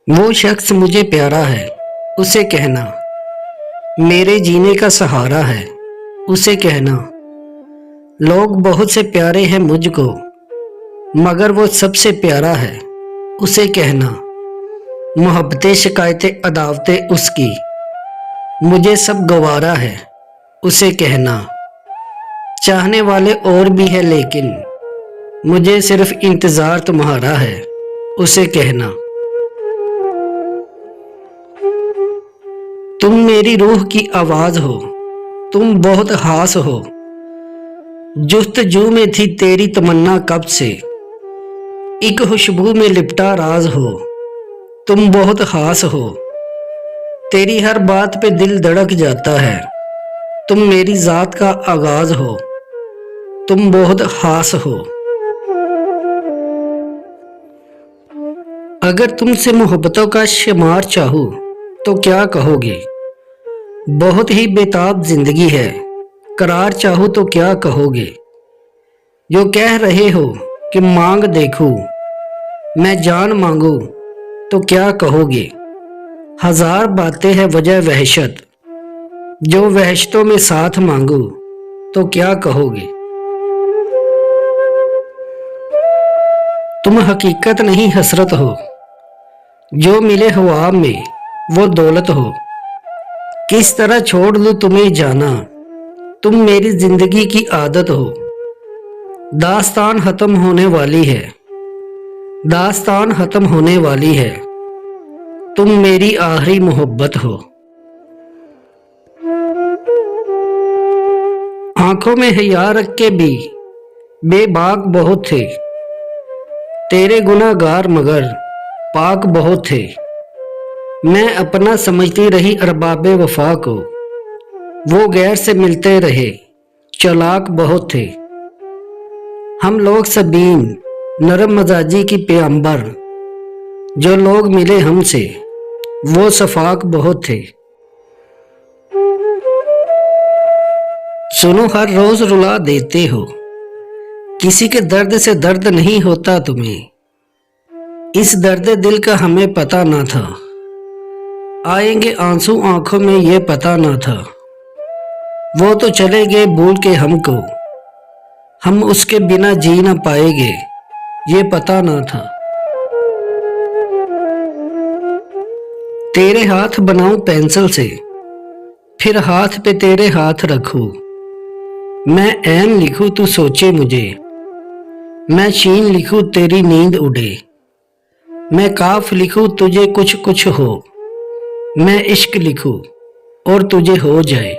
वो शख्स मुझे प्यारा है, उसे कहना। मेरे जीने का सहारा है, उसे कहना। लोग बहुत से प्यारे हैं मुझको, मगर वो सबसे प्यारा है, उसे कहना। मोहब्बतें शिकायतें अदावतें उसकी, मुझे सब गवारा है, उसे कहना। चाहने वाले और भी है लेकिन मुझे सिर्फ इंतज़ार तुम्हारा है, उसे कहना। तुम मेरी रूह की आवाज़ हो, तुम बहुत खास हो। जुस्तजू में थी तेरी तमन्ना कब से, एक खुशबू में लिपटा राज हो। तुम बहुत खास हो, तेरी हर बात पे दिल धड़क जाता है। तुम मेरी ज़ात का आगाज़ हो, तुम बहुत खास हो। अगर तुमसे मोहब्बतों का शुमार चाहूँ तो क्या कहोगे? बहुत ही बेताब जिंदगी है, करार चाहूँ तो क्या कहोगे? जो कह रहे हो कि मांग देखूं, मैं जान मांगू तो क्या कहोगे? हजार बातें हैं वजह वहशत, जो वहशतों में साथ मांगू तो क्या कहोगे? तुम हकीकत नहीं हसरत हो, जो मिले ख्वाब में वो दौलत हो। किस तरह छोड़ दूं तुम्हें जाना, तुम मेरी जिंदगी की आदत हो। दास्तान खत्म होने वाली है, दास्तान खत्म होने वाली है। तुम मेरी आखिरी मोहब्बत हो। आंखों में हया रख के भी बेबाक बहुत थे, तेरे गुनाहगार मगर पाक बहुत थे। मैं अपना समझती रही अरबाबे वफा को, वो गैर से मिलते रहे, चालाक बहुत थे। हम लोग सबीन नरम मजाजी की पैगंबर, जो लोग मिले हमसे वो शफाक बहुत थे। सुनो हर रोज रुला देते हो, किसी के दर्द से दर्द नहीं होता तुम्हें। इस दर्द दिल का हमें पता ना था, आएंगे आंसू आंखों में ये पता ना था। वो तो चले गए भूल के हमको, हम उसके बिना जी ना पाएंगे ये पता ना था। तेरे हाथ बनाऊं पेंसिल से, फिर हाथ पे तेरे हाथ रखूं। मैं ऐन लिखूं तू सोचे मुझे, मैं शीन लिखूं तेरी नींद उड़े। मैं काफ लिखूं तुझे कुछ कुछ हो, मैं इश्क लिखूं और तुझे हो जाए।